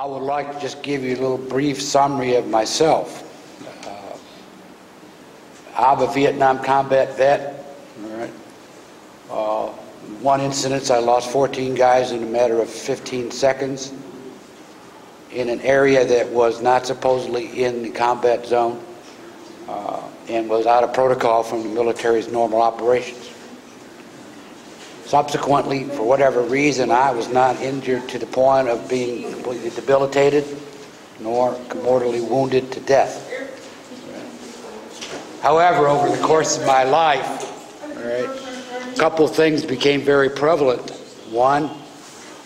I would like to just give you a little brief summary of myself. I'm a Vietnam combat vet. All right. One incident, I lost 14 guys in a matter of 15 seconds in an area that was not supposedly in the combat zone and was out of protocol from the military's normal operations. Subsequently, for whatever reason, I was not injured to the point of being completely debilitated, nor mortally wounded to death. However, over the course of my life, all right, a couple of things became very prevalent. One,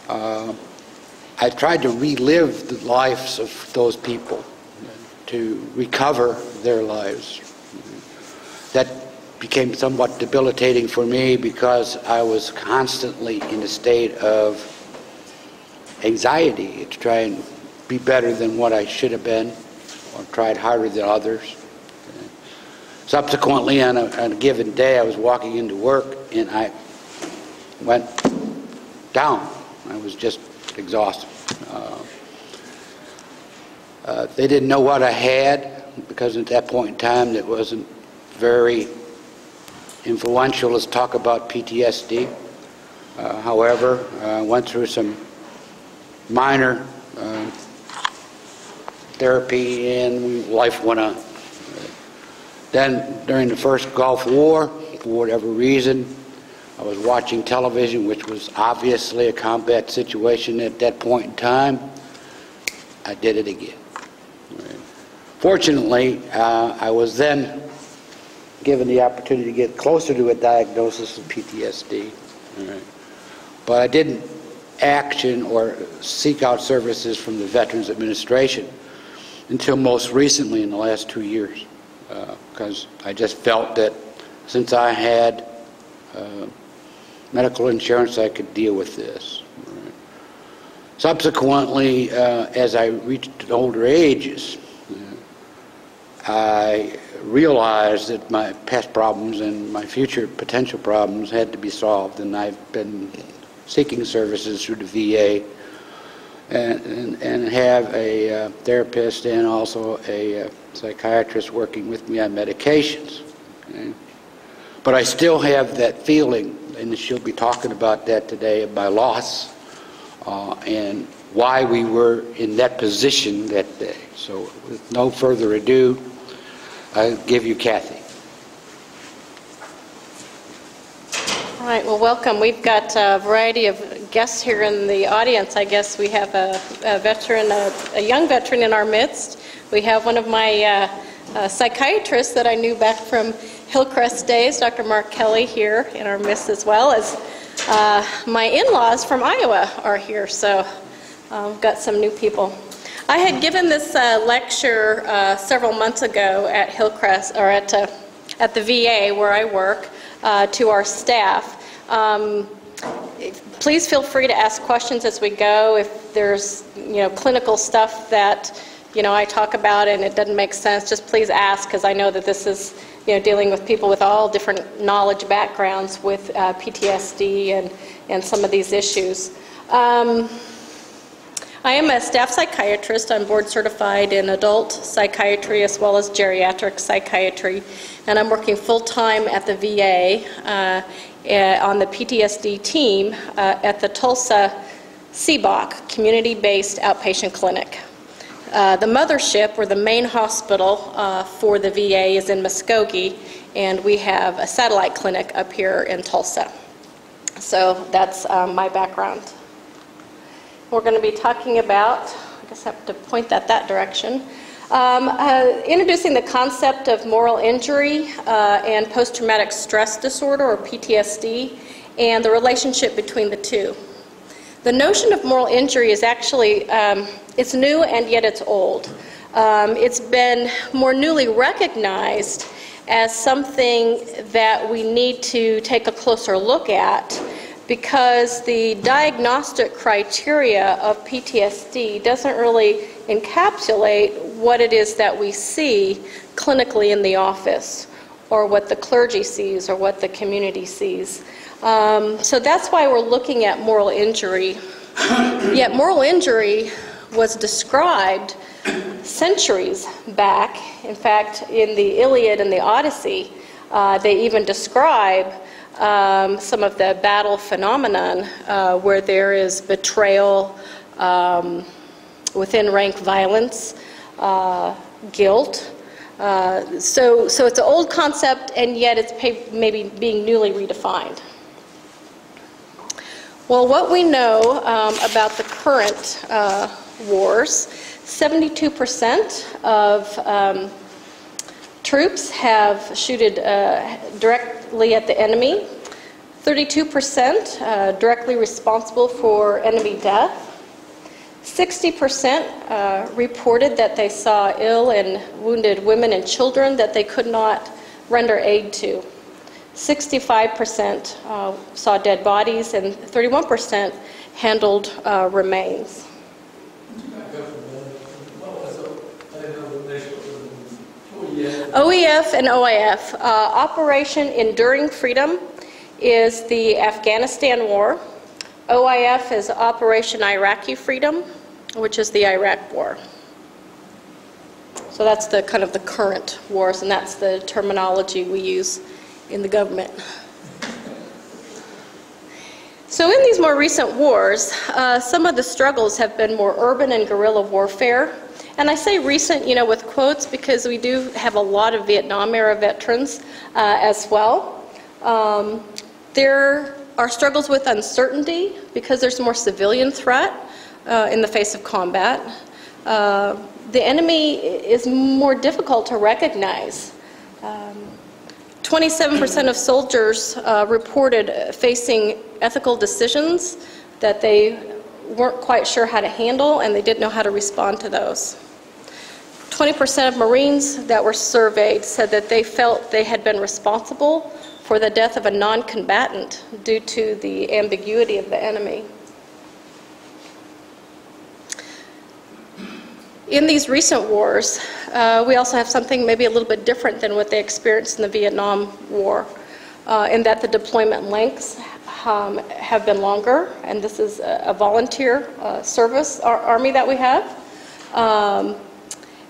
I tried to relive the lives of those people, to recover their lives. That became somewhat debilitating for me because I was constantly in a state of anxiety to try and be better than what I should have been, or tried harder than others. Subsequently, on a given day, I was walking into work and I went down. I was just exhausted. They didn't know what I had because at that point in time it wasn't very influential. Let's talk about PTSD. However, I went through some minor therapy and life went on. Then, during the first Gulf War, for whatever reason, I was watching television, which was obviously a combat situation at that point in time. I did it again. Fortunately, I was then given the opportunity to get closer to a diagnosis of PTSD. But I didn't action or seek out services from the Veterans Administration until most recently in the last 2 years. Because I just felt that since I had medical insurance, I could deal with this. Subsequently, as I reached older ages, I realized that my past problems and my future potential problems had to be solved, and I've been seeking services through the VA and have a therapist and also a psychiatrist working with me on medications. Okay? But I still have that feeling, and she'll be talking about that today, of my loss and why we were in that position that day. So with no further ado, I'll give you Kathy. All right, well, welcome. We've got a variety of guests here in the audience. I guess we have a veteran, a young veteran in our midst. We have one of my psychiatrists that I knew back from Hillcrest days, Dr. Mark Kelly, here in our midst, as well as my in-laws from Iowa are here, so got some new people. I had given this lecture several months ago at Hillcrest, or at the VA where I work, to our staff. Please feel free to ask questions as we go. If there's clinical stuff that I talk about and it doesn't make sense, just please ask, because I know that this is dealing with people with all different knowledge backgrounds with PTSD and some of these issues. I am a staff psychiatrist. I'm board certified in adult psychiatry as well as geriatric psychiatry, and I'm working full-time at the VA on the PTSD team at the Tulsa CBOC, Community-Based Outpatient Clinic. The mothership, or the main hospital for the VA, is in Muskogee, and we have a satellite clinic up here in Tulsa. So that's my background. We're going to be talking about, I guess I have to point that direction, introducing the concept of moral injury and post-traumatic stress disorder, or PTSD, and the relationship between the two. The notion of moral injury is actually, it's new and yet it's old. It's been more newly recognized as something that we need to take a closer look at, because the diagnostic criteria of PTSD doesn't really encapsulate what it is that we see clinically in the office, or what the clergy sees, or what the community sees. So that's why we're looking at moral injury. Yet moral injury, was described centuries back. In fact, in the Iliad and the Odyssey, they even describe some of the battle phenomenon where there is betrayal, within rank violence, guilt. So it's an old concept, and yet it's maybe being newly redefined. Well, what we know about the current wars, 72% of troops have shooted directly at the enemy, 32% directly responsible for enemy death, 60% reported that they saw ill and wounded women and children that they could not render aid to. 65% saw dead bodies, and 31% handled remains. OEF and OIF. Operation Enduring Freedom is the Afghanistan War. OIF is Operation Iraqi Freedom, which is the Iraq War. So that's the kind of the current wars, and that's the terminology we use in the government. So in these more recent wars, some of the struggles have been more urban and guerrilla warfare. And I say recent, you know, with quotes, because we do have a lot of Vietnam-era veterans as well. There are struggles with uncertainty because there's more civilian threat in the face of combat. The enemy is more difficult to recognize. 27% of soldiers reported facing ethical decisions that they weren't quite sure how to handle, and they didn't know how to respond to those. 20% of Marines that were surveyed said that they felt they had been responsible for the death of a non-combatant due to the ambiguity of the enemy. In these recent wars, we also have something maybe a little bit different than what they experienced in the Vietnam War, in that the deployment lengths have been longer, and this is a volunteer service army that we have.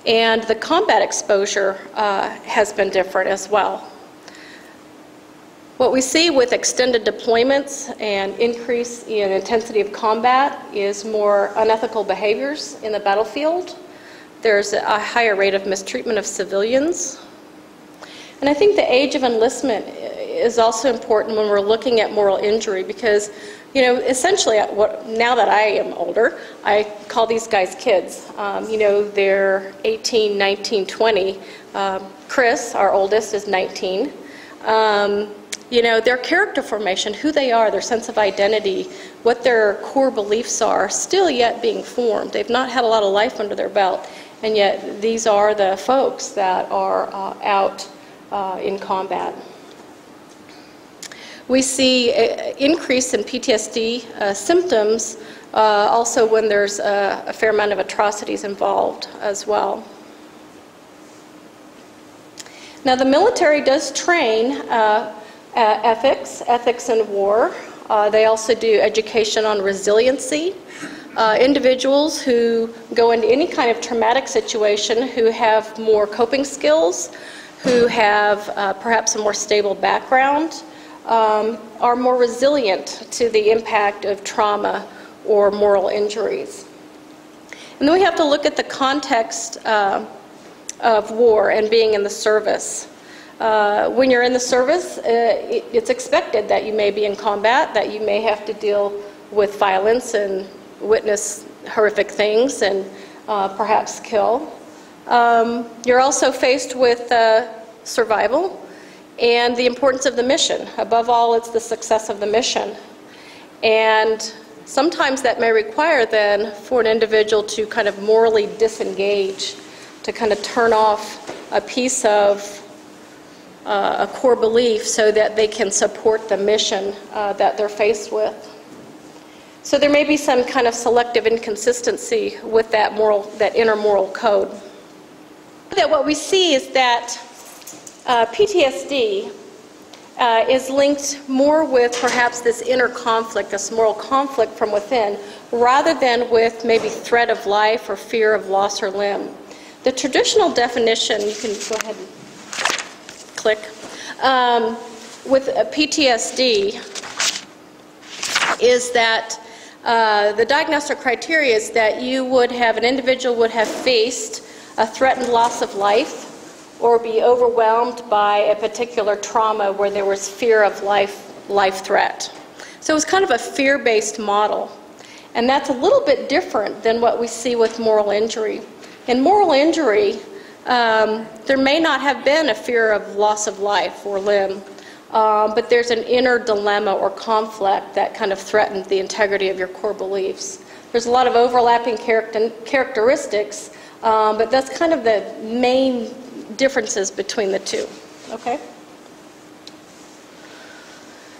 And the combat exposure has been different as well. What we see with extended deployments and increase in intensity of combat is more unethical behaviors in the battlefield. There's a higher rate of mistreatment of civilians. And I think the age of enlistment is also important when we're looking at moral injury, because, you know, essentially, now that I am older, I call these guys kids. You know, they're 18, 19, 20. Chris, our oldest, is 19. You know, their character formation, who they are, their sense of identity, what their core beliefs are, still yet being formed. They've not had a lot of life under their belt, and yet these are the folks that are out in combat. We see an increase in PTSD symptoms also when there's a fair amount of atrocities involved as well. Now, the military does train ethics in war. They also do education on resiliency. Individuals who go into any kind of traumatic situation, who have more coping skills, who have perhaps a more stable background, are more resilient to the impact of trauma or moral injuries. And then we have to look at the context of war and being in the service. When you're in the service, it's expected that you may be in combat, that you may have to deal with violence and witness horrific things and perhaps kill. You're also faced with survival and the importance of the mission. Above all, it's the success of the mission. And sometimes that may require then for an individual to kind of morally disengage, to kind of turn off a piece of a core belief so that they can support the mission that they're faced with. So there may be some kind of selective inconsistency with that inner moral code. That what we see is that PTSD is linked more with perhaps this inner conflict, this moral conflict from within, rather than with maybe threat of life or fear of loss or limb. The traditional definition, you can go ahead and click, with PTSD is that the diagnostic criteria is that an individual would have faced a threatened loss of life or be overwhelmed by a particular trauma where there was fear of life threat. So it was kind of a fear-based model. And that's a little bit different than what we see with moral injury. In moral injury, there may not have been a fear of loss of life or limb, but there's an inner dilemma or conflict that kind of threatened the integrity of your core beliefs. There's a lot of overlapping characteristics, but that's kind of the main differences between the two. Okay?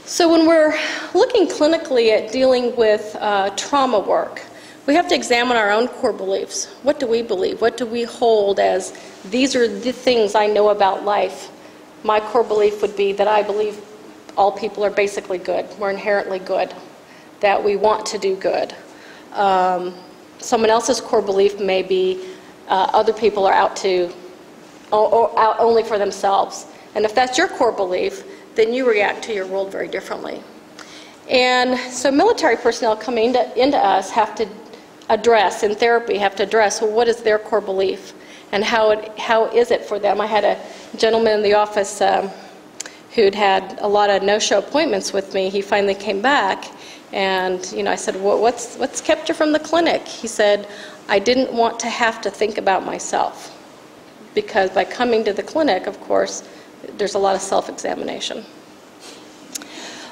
So when we're looking clinically at dealing with trauma work, we have to examine our own core beliefs. What do we believe? What do we hold as, these are the things I know about life? My core belief would be that I believe all people are basically good. We're inherently good, that we want to do good. Someone else's core belief may be other people are out only for themselves. And if that's your core belief, then you react to your world very differently. And so military personnel coming into us have to address, in therapy, well, what is their core belief and how is it for them? I had a gentleman in the office who'd had a lot of no-show appointments with me. He finally came back and I said, well, what's kept you from the clinic? He said, I didn't want to have to think about myself, because by coming to the clinic, of course, there's a lot of self-examination.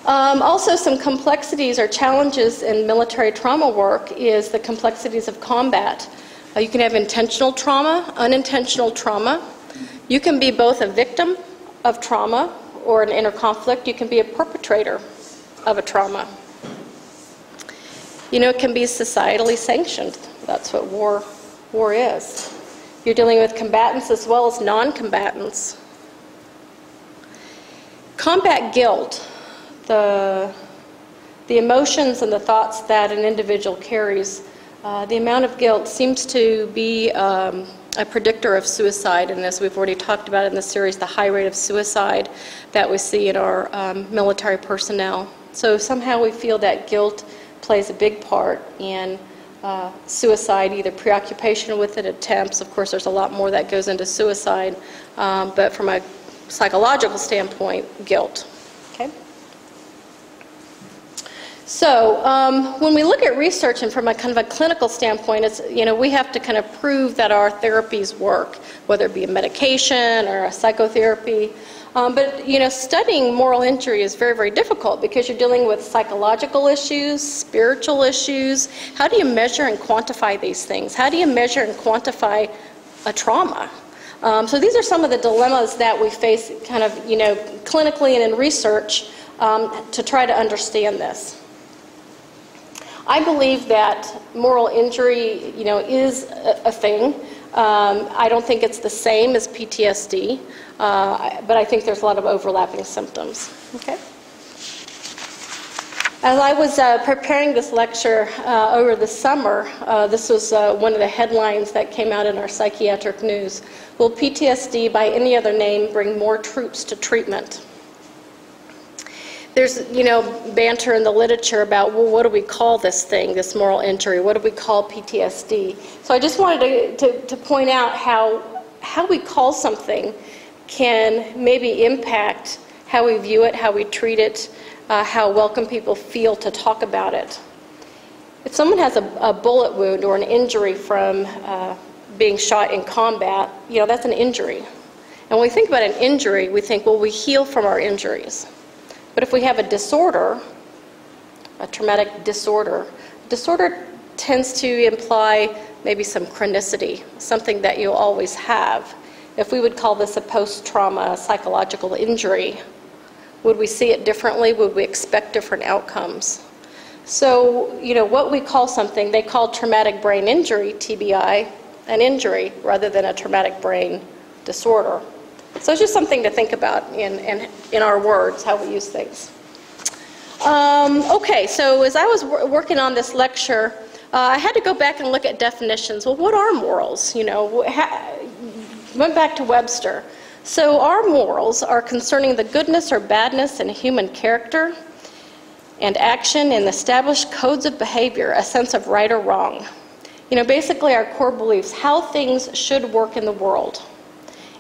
Also, some complexities or challenges in military trauma work is the complexities of combat. You can have intentional trauma, unintentional trauma. You can be both a victim of trauma or an inner conflict. You can be a perpetrator of a trauma. It can be societally sanctioned. That's what war is. You're dealing with combatants as well as non-combatants. Combat guilt, the emotions and the thoughts that an individual carries, the amount of guilt seems to be a predictor of suicide. And as we've already talked about in the series, the high rate of suicide that we see in our military personnel. So somehow we feel that guilt plays a big part in suicide, either preoccupation with it, attempts. Of course, there's a lot more that goes into suicide, but from a psychological standpoint, guilt. Okay? So when we look at research and from a kind of a clinical standpoint, it's, we have to kind of prove that our therapies work, whether it be a medication or a psychotherapy. But studying moral injury is very, very difficult because you're dealing with psychological issues, spiritual issues. How do you measure and quantify these things? How do you measure and quantify a trauma? So these are some of the dilemmas that we face kind of, clinically and in research to try to understand this. I believe that moral injury, is a thing. I don't think it's the same as PTSD, but I think there's a lot of overlapping symptoms. Okay. As I was preparing this lecture over the summer, this was one of the headlines that came out in our psychiatric news. Will PTSD, by any other name, bring more troops to treatment? There's, banter in the literature about, well, what do we call this thing, this moral injury? What do we call PTSD? So I just wanted to point out how we call something can maybe impact how we view it, how we treat it, how welcome people feel to talk about it. If someone has a bullet wound or an injury from being shot in combat, that's an injury. And when we think about an injury, we think, well, we heal from our injuries. But if we have a disorder, a traumatic disorder tends to imply maybe some chronicity, something that you'll always have. If we would call this a post-trauma psychological injury, would we see it differently? Would we expect different outcomes? So, what we call something, they call traumatic brain injury, TBI, an injury rather than a traumatic brain disorder. So it's just something to think about in our words, how we use things. Okay, so as I was working on this lecture, I had to go back and look at definitions. Well, what are morals? You know, went back to Webster. So our morals are concerning the goodness or badness in human character and action in established codes of behavior, a sense of right or wrong. You know, basically our core beliefs, how things should work in the world.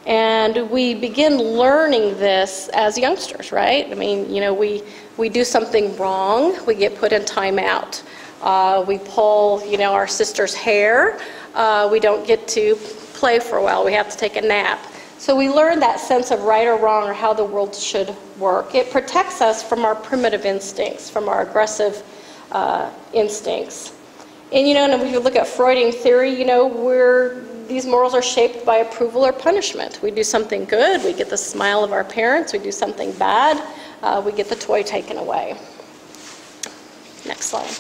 And we begin learning this as youngsters, right? I mean, you know, we do something wrong, we get put in timeout. We pull, you know, our sister's hair. We don't get to play for a while. We have to take a nap. So we learn that sense of right or wrong or how the world should work. It protects us from our primitive instincts, from our aggressive instincts. And, you know, and if you look at Freudian theory, you know, these morals are shaped by approval or punishment. We do something good, we get the smile of our parents. We do something bad, we get the toy taken away. Next slide.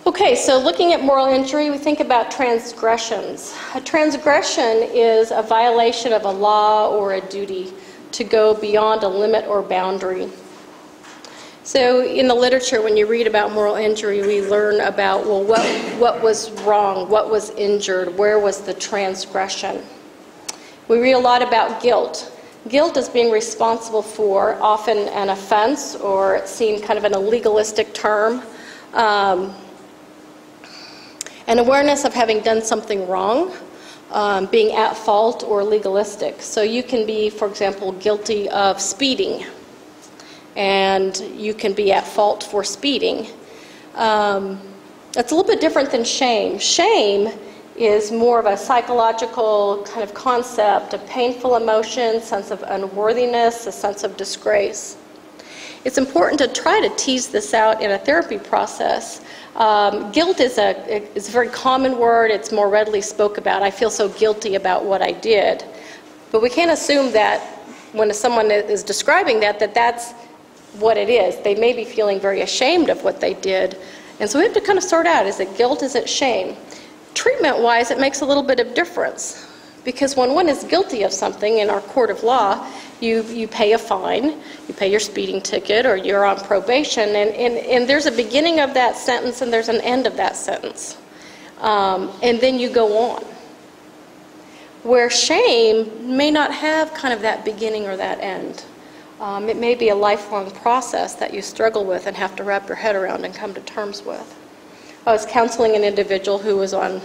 Okay, so looking at moral injury, we think about transgressions. A transgression is a violation of a law or a duty to go beyond a limit or boundary. So in the literature, when you read about moral injury, we learn about, well, what was wrong, what was injured, where was the transgression. We read a lot about guilt. Guilt is being responsible for often an offense, or it's seen kind of in a legalistic term. An awareness of having done something wrong, being at fault or legalistic. So you can be, for example, guilty of speeding, and you can be at fault for speeding. It's a little bit different than shame. Shame is more of a psychological kind of concept, a painful emotion, sense of unworthiness, a sense of disgrace. It's important to try to tease this out in a therapy process. Guilt is a very common word. It's more readily spoke about. I feel so guilty about what I did. But we can't assume that when someone is describing that that's what it is. They may be feeling very ashamed of what they did. And so we have to kind of sort out, is it guilt, is it shame? Treatment-wise, it makes a little bit of difference. Because when one is guilty of something in our court of law, you pay a fine, you pay your speeding ticket, or you're on probation, and there's a beginning of that sentence and there's an end of that sentence. And then you go on. Where shame may not have kind of that beginning or that end. It may be a lifelong process that you struggle with and have to wrap your head around and come to terms with. I was counseling an individual who was on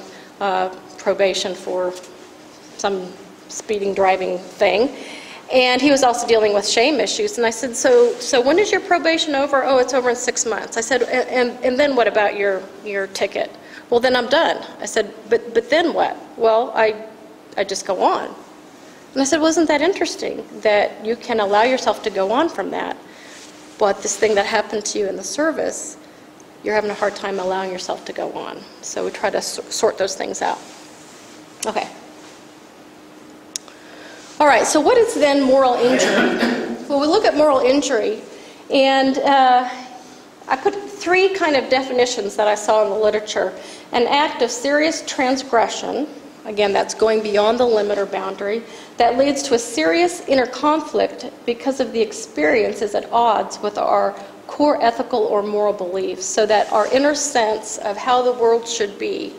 probation for some speeding driving thing, and he was also dealing with shame issues. And I said, so when is your probation over? Oh, it's over in 6 months. I said, and then what about your ticket? Well, then I'm done. I said, but then what? Well, I just go on. And I said, wasn't that interesting that you can allow yourself to go on from that, but this thing that happened to you in the service, you're having a hard time allowing yourself to go on. So we try to sort those things out. Okay. All right, so what is then moral injury? Well, we look at moral injury, and I put 3 kind of definitions that I saw in the literature. An act of serious transgression, again, that's going beyond the limit or boundary, that leads to a serious inner conflict because of the experience is at odds with our core ethical or moral beliefs, so that our inner sense of how the world should be,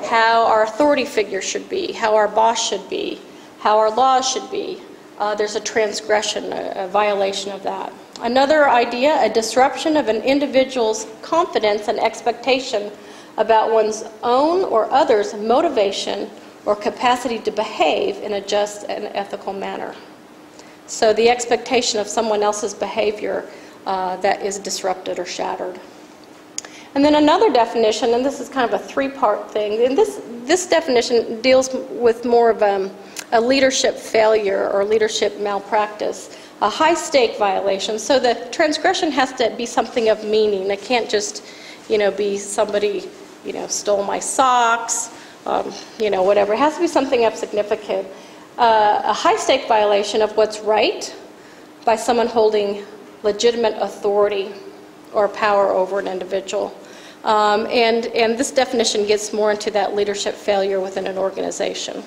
how our authority figure should be, how our boss should be, how our laws should be, there's a transgression, a violation of that. Another idea, a disruption of an individual's confidence and expectation about one's own or others' motivation or capacity to behave in a just and ethical manner. So the expectation of someone else's behavior that is disrupted or shattered. And then another definition, and this is kind of a 3-part thing, and this definition deals with more of a leadership failure or leadership malpractice, a high-stake violation. So the transgression has to be something of meaning. It can't just, be somebody, stole my socks, whatever. It has to be something of significance. A high-stake violation of what's right by someone holding legitimate authority or power over an individual. And this definition gets more into that leadership failure within an organization.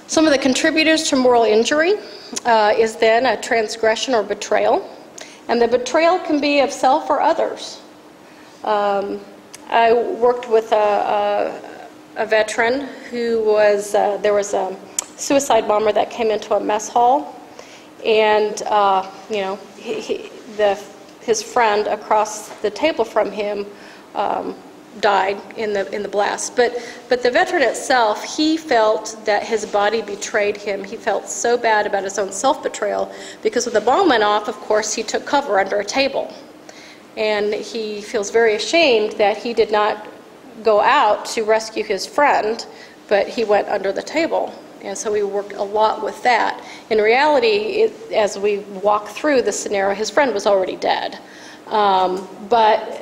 Some of the contributors to moral injury is then a transgression or betrayal. And the betrayal can be of self or others. I worked with a veteran who was, there was a suicide bomber that came into a mess hall, and his friend across the table from him died in the blast. But the veteran itself, he felt that his body betrayed him. He felt so bad about his own self-betrayal because when the bomb went off, of course, he took cover under a table. And he feels very ashamed that he did not go out to rescue his friend, but he went under the table. And so we worked a lot with that. In reality, as we walk through the scenario, his friend was already dead. But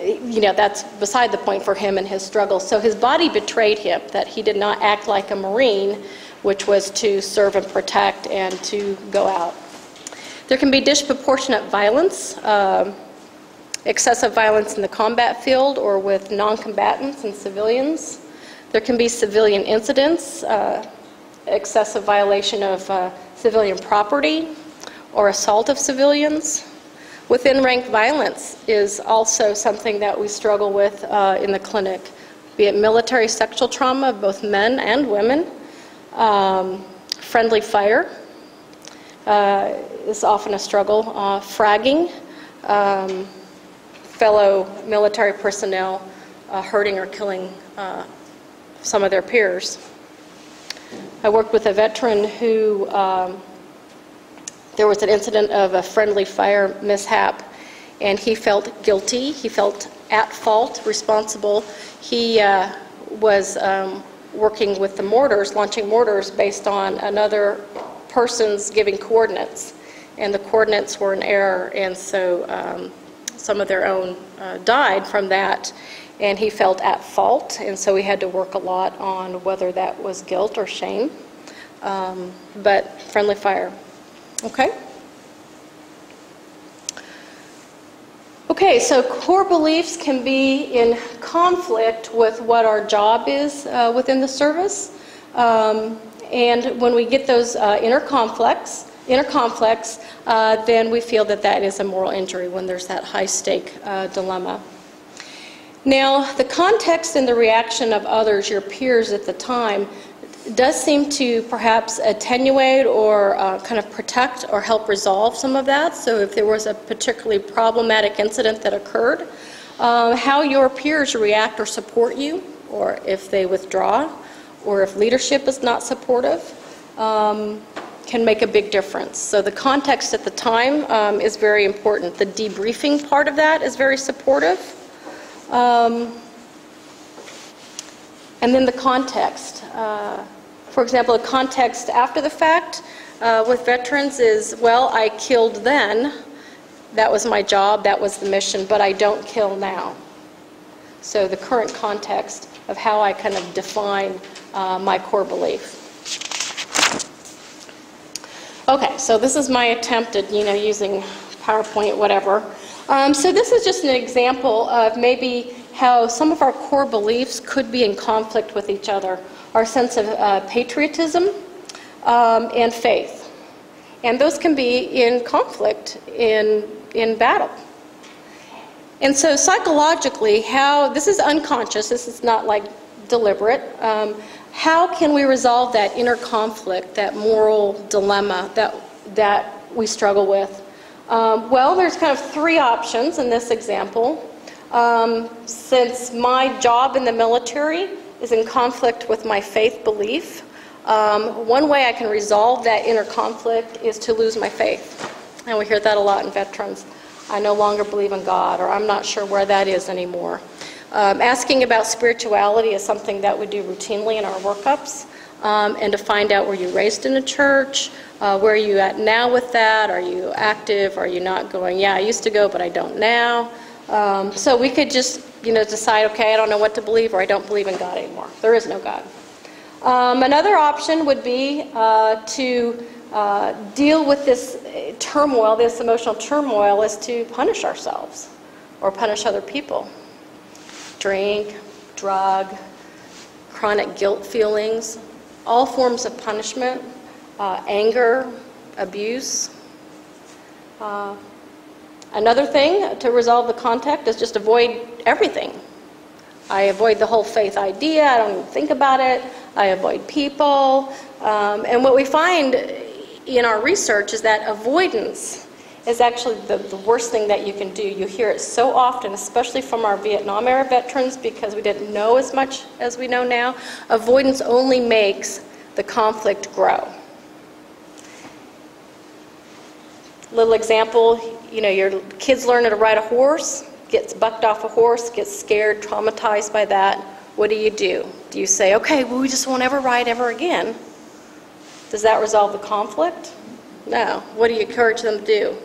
that's beside the point for him and his struggle. So his body betrayed him, that he did not act like a Marine, which was to serve and protect and to go out. There can be disproportionate violence, excessive violence in the combat field or with non-combatants and civilians. There can be civilian incidents, excessive violation of civilian property or assault of civilians. Within-rank violence is also something that we struggle with in the clinic, be it military sexual trauma of both men and women. Friendly fire is often a struggle. Fragging, fellow military personnel hurting or killing some of their peers. I worked with a veteran who there was an incident of a friendly fire mishap, and he felt guilty. He felt at fault, responsible. He was working with the mortars, launching mortars based on another person's giving coordinates, and the coordinates were in error, and so some of their own died from that, and he felt at fault, and so we had to work a lot on whether that was guilt or shame. But friendly fire. Okay? Okay, so core beliefs can be in conflict with what our job is within the service. And when we get those inner conflicts, then we feel that that is a moral injury when there's that high-stake dilemma. Now, the context and the reaction of others, your peers at the time, does seem to perhaps attenuate or kind of protect or help resolve some of that. So if there was a particularly problematic incident that occurred, how your peers react or support you, or if they withdraw, or if leadership is not supportive, can make a big difference. So the context at the time is very important. The debriefing part of that is very supportive. And then the context. For example, the context after the fact with veterans is, well, I killed then. That was my job, that was the mission, but I don't kill now. So the current context of how I kind of define my core belief. Okay, so this is my attempt at, using PowerPoint, whatever. So this is just an example of maybe how some of our core beliefs could be in conflict with each other. Our sense of patriotism and faith. And those can be in conflict in battle. And so psychologically, this is unconscious, this is not like deliberate, how can we resolve that inner conflict, that moral dilemma that we struggle with? Well, there's kind of three options in this example. Since my job in the military is in conflict with my faith belief, one way I can resolve that inner conflict is to lose my faith. And we hear that a lot in veterans. I no longer believe in God, or I'm not sure where that is anymore. Asking about spirituality is something that we do routinely in our workups, and to find out, were you raised in a church? Where are you at now with that? Are you active? Are you not going? Yeah, I used to go, but I don't now. So we could just, decide, okay, I don't know what to believe, or I don't believe in God anymore. There is no God. Another option would be to deal with this turmoil, this emotional turmoil, is to punish ourselves or punish other people. Drink, drug, chronic guilt feelings, all forms of punishment, anger, abuse. Another thing to resolve the conflict is just avoid everything. I avoid the whole faith idea. I don't even think about it. I avoid people. And what we find in our research is that avoidance is actually the worst thing that you can do. You hear it so often, especially from our Vietnam era veterans, because we didn't know as much as we know now. Avoidance only makes the conflict grow. Little example, you know, your kid's learning to ride a horse, gets bucked off a horse, gets scared, traumatized by that. What do? Do you say, okay, well, we just won't ever ride ever again? Does that resolve the conflict? No. What do you encourage them to do?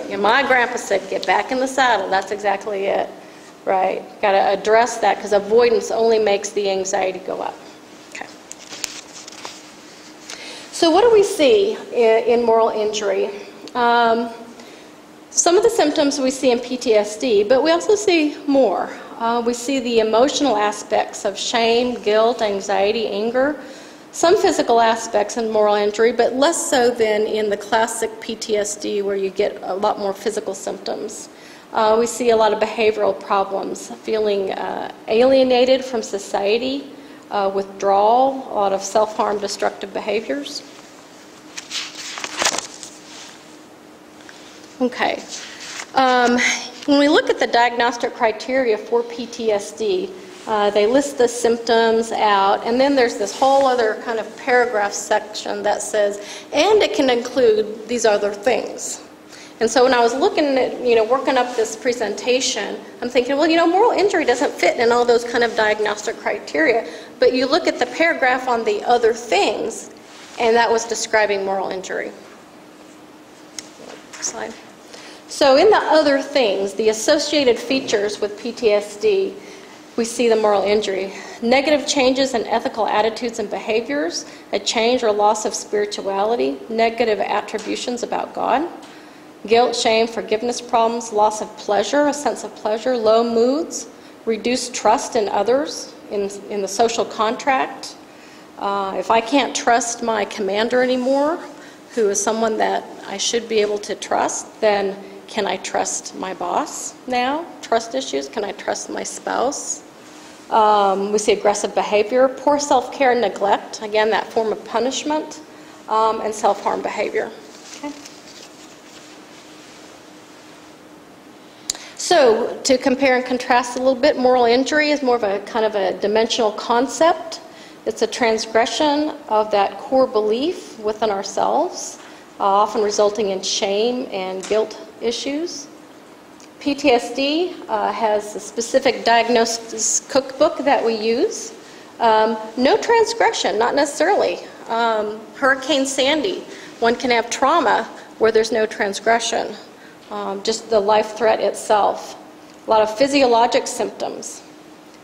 Yeah, my grandpa said, get back in the saddle. That's exactly it, right? Got to address that, because avoidance only makes the anxiety go up. Okay. So what do we see in moral injury? Some of the symptoms we see in PTSD, but we also see more. We see the emotional aspects of shame, guilt, anxiety, anger. Some physical aspects in moral injury, but less so than in the classic PTSD, where you get a lot more physical symptoms. We see a lot of behavioral problems, feeling alienated from society, withdrawal, a lot of self-harm, destructive behaviors. Okay. When we look at the diagnostic criteria for PTSD, they list the symptoms out, and then there's this whole other kind of paragraph section that says, and it can include these other things. And so when I was looking at, working up this presentation, I'm thinking, well, moral injury doesn't fit in all those kind of diagnostic criteria. But you look at the paragraph on the other things, and that was describing moral injury. Next slide. So in the other things, the associated features with PTSD, we see the moral injury. Negative changes in ethical attitudes and behaviors, a change or loss of spirituality, negative attributions about God, guilt, shame, forgiveness problems, loss of pleasure, a sense of pleasure, low moods, reduced trust in others, in the social contract. If I can't trust my commander anymore, who is someone that I should be able to trust, then can I trust my boss now? Trust issues. Can I trust my spouse? We see aggressive behavior, poor self-care and neglect, again, that form of punishment, and self-harm behavior. Okay. So to compare and contrast a little bit, moral injury is more of a kind of a dimensional concept. It's a transgression of that core belief within ourselves, often resulting in shame and guilt issues. PTSD has a specific diagnosis cookbook that we use. No transgression, not necessarily. Hurricane Sandy, one can have trauma where there's no transgression, just the life threat itself. A lot of physiologic symptoms.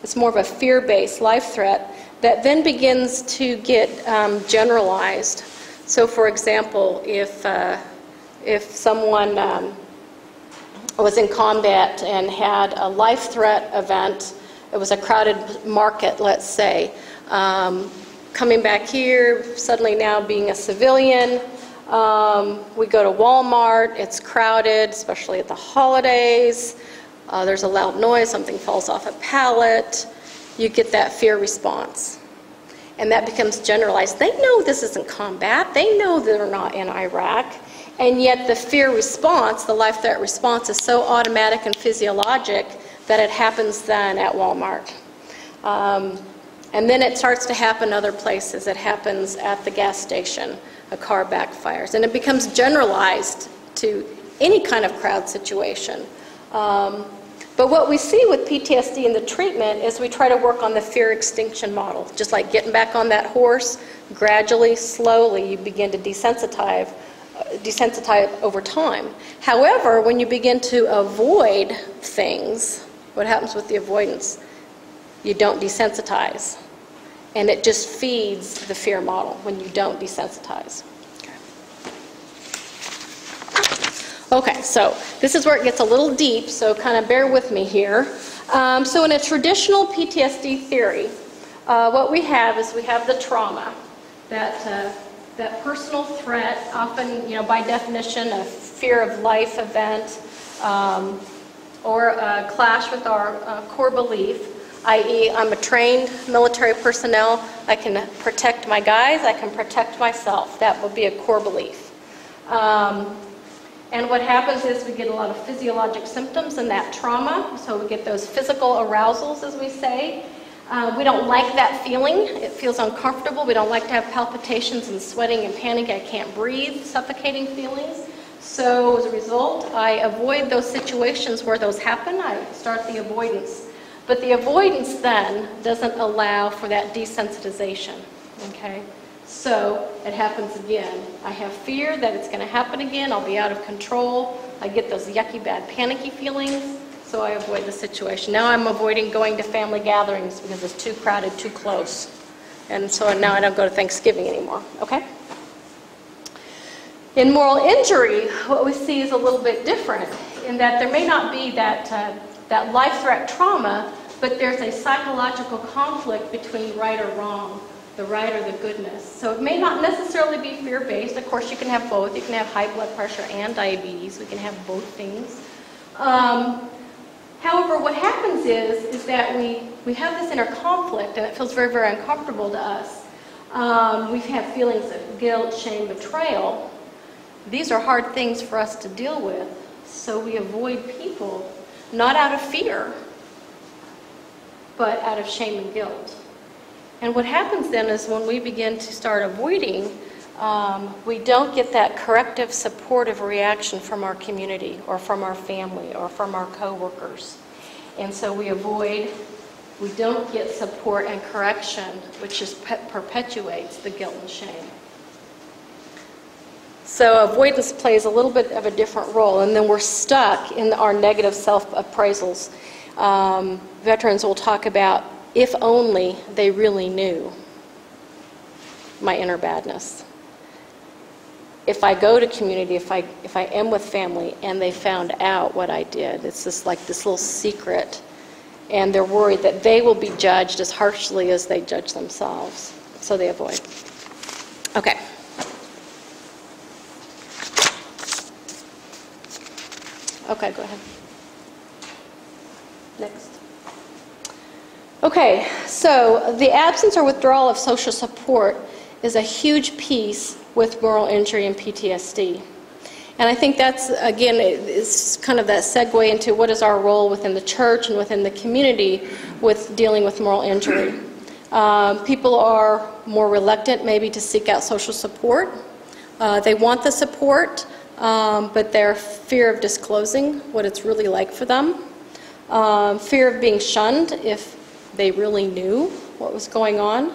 It's more of a fear-based life threat that then begins to get generalized. So for example, if someone was in combat and had a life threat event, it was a crowded market, let's say, coming back here, suddenly now being a civilian, we go to Walmart, it's crowded, especially at the holidays, there's a loud noise, something falls off a pallet, you get that fear response. And that becomes generalized. They know this isn't combat, they know they're not in Iraq, and yet the fear response, the life threat response, is so automatic and physiologic that it happens then at Walmart. And then it starts to happen other places. It happens at the gas station, a car backfires, and it becomes generalized to any kind of crowd situation. But what we see with PTSD in the treatment is we try to work on the fear extinction model. Just like getting back on that horse, gradually, slowly, you begin to desensitize over time. However, when you begin to avoid things, what happens with the avoidance? You don't desensitize. And it just feeds the fear model when you don't desensitize. Okay, so this is where it gets a little deep, so kind of bear with me here. So in a traditional PTSD theory, what we have is we have the trauma that that personal threat, often, by definition, a fear of life event, or a clash with our core belief, i.e. I'm a trained military personnel, I can protect my guys, I can protect myself. That would be a core belief. And what happens is we get a lot of physiologic symptoms in that trauma, so we get those physical arousals, as we say. We don't like that feeling. It feels uncomfortable. We don't like to have palpitations and sweating and panic. I can't breathe, suffocating feelings. So as a result, I avoid those situations where those happen. I start the avoidance. But the avoidance then doesn't allow for that desensitization, okay? So it happens again. I have fear that it's going to happen again. I'll be out of control. I get those yucky, bad, panicky feelings. So I avoid the situation. Now I'm avoiding going to family gatherings because it's too crowded, too close. And so now I don't go to Thanksgiving anymore, okay? In moral injury, what we see is a little bit different in that there may not be that life threat trauma, but there's a psychological conflict between right or wrong, the right or the goodness. So it may not necessarily be fear-based. Of course, you can have both. You can have high blood pressure and diabetes. We can have both things. However, what happens is that we have this inner conflict, and it feels very, very uncomfortable to us. We've had feelings of guilt, shame, betrayal. These are hard things for us to deal with, so we avoid people, not out of fear, but out of shame and guilt. And what happens then is when we begin to start avoiding, we don't get that corrective, supportive reaction from our community or from our family or from our coworkers. And so we avoid, we don't get support and correction, which just perpetuates the guilt and shame. So avoidance plays a little bit of a different role, and then we're stuck in our negative self-appraisals. Veterans will talk about, if only they really knew my inner badness. If I go to community, if I am with family and they found out what I did, it's just like this little secret, and they're worried that they will be judged as harshly as they judge themselves, so they avoid. Okay. Okay, go ahead. Next. Okay, so the absence or withdrawal of social support is a huge piece with moral injury and PTSD. And I think that's, again, is kind of that segue into what is our role within the church and within the community with dealing with moral injury. People are more reluctant maybe to seek out social support. They want the support, but their fear of disclosing what it's really like for them. Fear of being shunned if they really knew what was going on.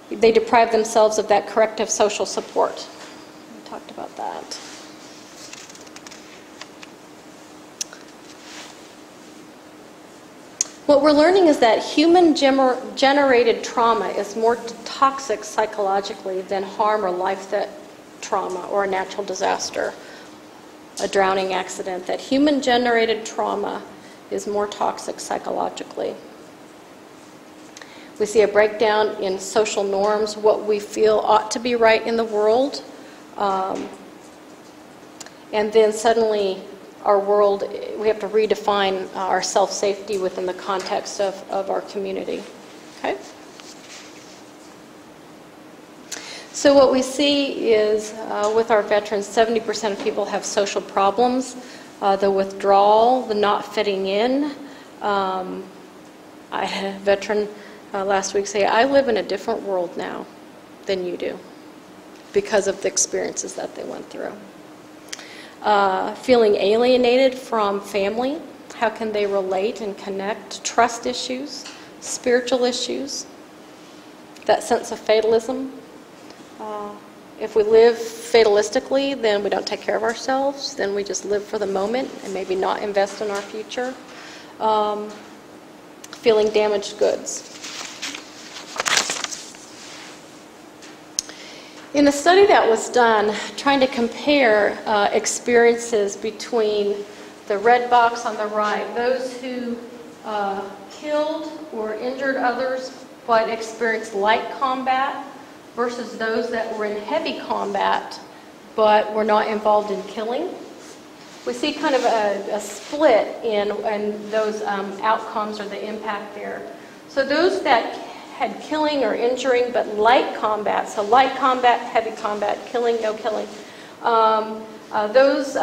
They deprive themselves of that corrective social support. We talked about that. What we're learning is that human-generated trauma is more toxic psychologically than harm or life-threat trauma or a natural disaster, a drowning accident. That human-generated trauma is more toxic psychologically. We see a breakdown in social norms, what we feel ought to be right in the world, and then suddenly our world, we have to redefine our self-safety within the context of our community. Okay? So what we see is with our veterans, 70% of people have social problems, the withdrawal, the not fitting in. I had a veteran last week say, I live in a different world now than you do because of the experiences that they went through. Feeling alienated from family, how can they relate and connect? Trust issues, spiritual issues, that sense of fatalism. If we live fatalistically, then we don't take care of ourselves, then we just live for the moment and maybe not invest in our future. Feeling damaged goods. In a study that was done, trying to compare experiences between the red box on the right, those who killed or injured others but experienced light combat versus those that were in heavy combat but were not involved in killing. We see kind of a split in those outcomes or the impact there. So those that had killing or injuring but light combat, so light combat, heavy combat, killing, no killing. Those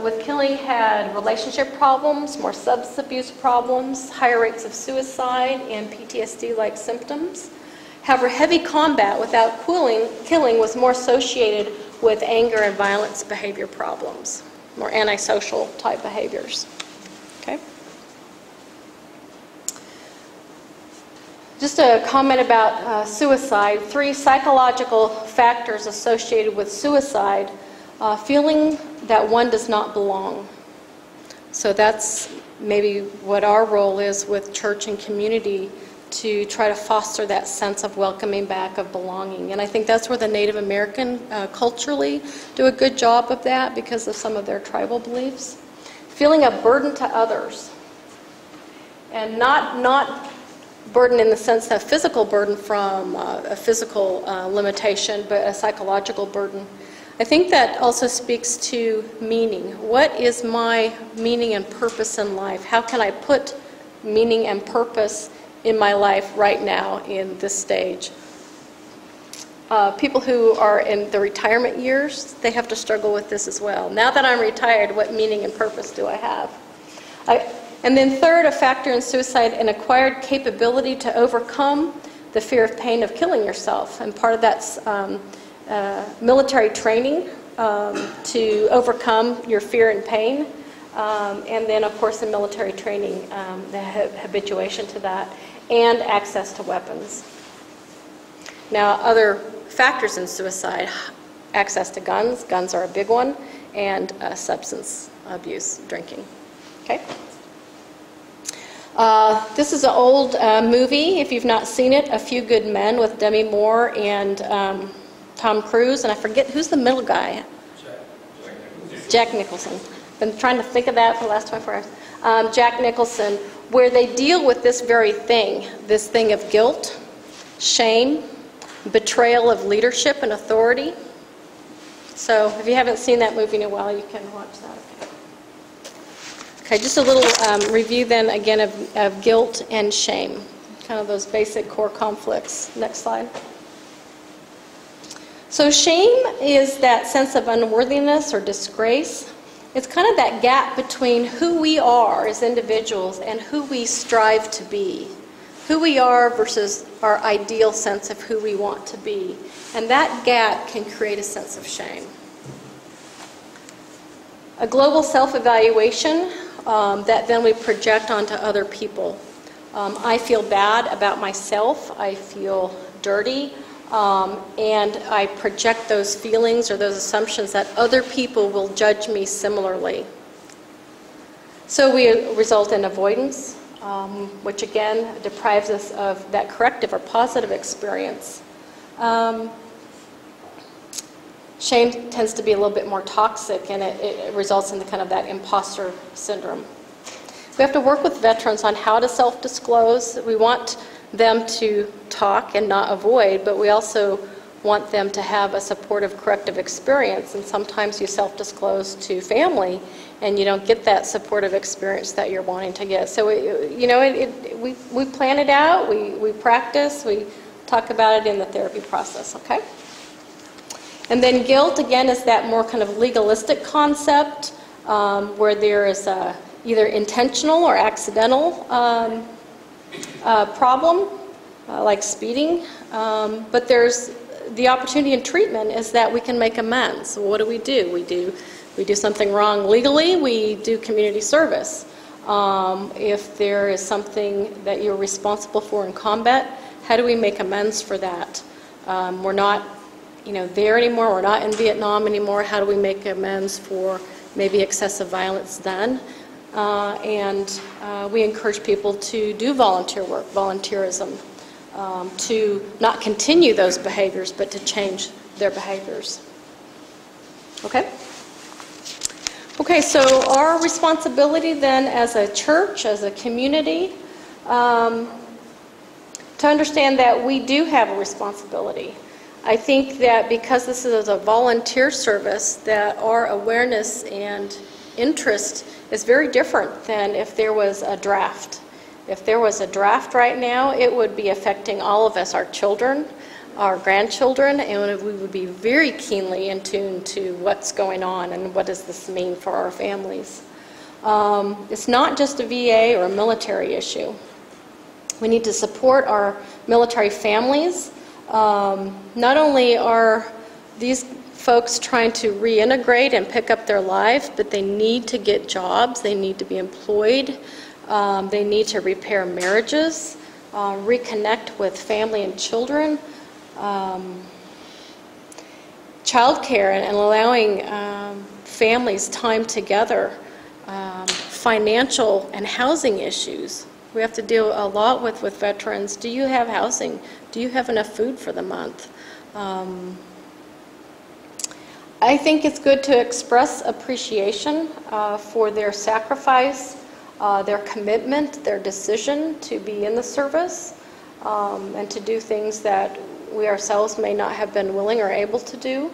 with killing had relationship problems, more substance abuse problems, higher rates of suicide, and PTSD-like symptoms. However, heavy combat without killing was more associated with anger and violence behavior problems, more antisocial type behaviors. Okay. Just a comment about suicide. 3 psychological factors associated with suicide. Feeling that one does not belong. So that's maybe what our role is with church and community, to try to foster that sense of welcoming back, of belonging. And I think that's where the Native American culturally do a good job of that because of some of their tribal beliefs. Feeling a burden to others. And not burden in the sense of physical burden from a physical limitation, but a psychological burden. I think that also speaks to meaning. What is my meaning and purpose in life? How can I put meaning and purpose in my life right now in this stage? People who are in the retirement years, they have to struggle with this as well. Now that I'm retired, what meaning and purpose do I have? And then third, a factor in suicide, an acquired capability to overcome the fear of pain of killing yourself. And part of that's military training to overcome your fear and pain. And then, of course, in military training, the habituation to that, and access to weapons. Now, other factors in suicide, access to guns. Guns are a big one, and substance abuse, drinking. Okay? This is an old movie, if you've not seen it, A Few Good Men, with Demi Moore and Tom Cruise, and I forget, who's the middle guy? Jack Nicholson. Been trying to think of that for the last 24 hours. Jack Nicholson, where they deal with this very thing, this thing of guilt, shame, betrayal of leadership and authority. So if you haven't seen that movie in a while, you can watch that. Okay, just a little review then again of guilt and shame, kind of those basic core conflicts. Next slide. So shame is that sense of unworthiness or disgrace. It's kind of that gap between who we are as individuals and who we strive to be. Who we are versus our ideal sense of who we want to be. And that gap can create a sense of shame. A global self-evaluation that then we project onto other people. I feel bad about myself. I feel dirty. And I project those feelings or those assumptions that other people will judge me similarly. So we result in avoidance, which again deprives us of that corrective or positive experience. Shame tends to be a little bit more toxic, and it results in the kind of that imposter syndrome. We have to work with veterans on how to self-disclose. We want them to talk and not avoid, but we also want them to have a supportive corrective experience, and sometimes you self-disclose to family and you don't get that supportive experience that you're wanting to get. So we plan it out, we practice, we talk about it in the therapy process, okay? And then guilt, again, is that more kind of legalistic concept where there is either intentional or accidental problem, like speeding, but there's the opportunity in treatment is that we can make amends. So what do? We do something wrong legally, we do community service. If there is something that you're responsible for in combat, how do we make amends for that? We're not, there anymore. We're not in Vietnam anymore. How do we make amends for maybe excessive violence then? And we encourage people to do volunteer work, volunteerism, to not continue those behaviors, but to change their behaviors. Okay? Okay, so our responsibility then as a church, as a community, to understand that we do have a responsibility. I think that because this is a volunteer service, that our awareness and interest is very different than if there was a draft. If there was a draft right now, it would be affecting all of us, our children, our grandchildren, and we would be very keenly in tune to what's going on and what does this mean for our families. It's not just a VA or a military issue. We need to support our military families. Not only are these folks trying to reintegrate and pick up their lives, but they need to get jobs, they need to be employed, they need to repair marriages, reconnect with family and children. Childcare and allowing families time together, financial and housing issues. We have to deal a lot with veterans. Do you have housing? Do you have enough food for the month? I think it's good to express appreciation for their sacrifice, their commitment, their decision to be in the service, and to do things that we ourselves may not have been willing or able to do.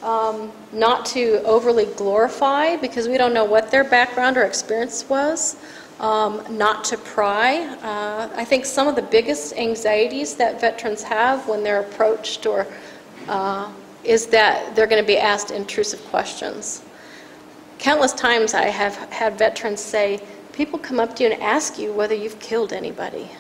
Not to overly glorify, because we don't know what their background or experience was. Not to pry. I think some of the biggest anxieties that veterans have when they're approached or is that they're going to be asked intrusive questions. Countless times I have had veterans say, people come up to you and ask you whether you've killed anybody.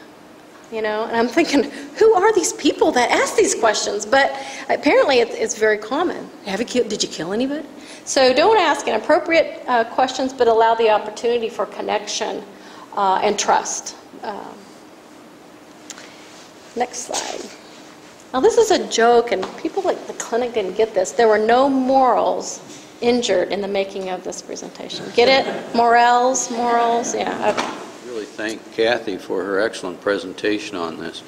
You know, and I'm thinking, who are these people that ask these questions? But apparently it's very common. Did you kill anybody? So don't ask inappropriate questions, but allow the opportunity for connection and trust. Next slide. Now this is a joke, and people at the clinic didn't get this. There were no morals injured in the making of this presentation. Get it? Morals, yeah, okay. Really thank Kathy for her excellent presentation on this.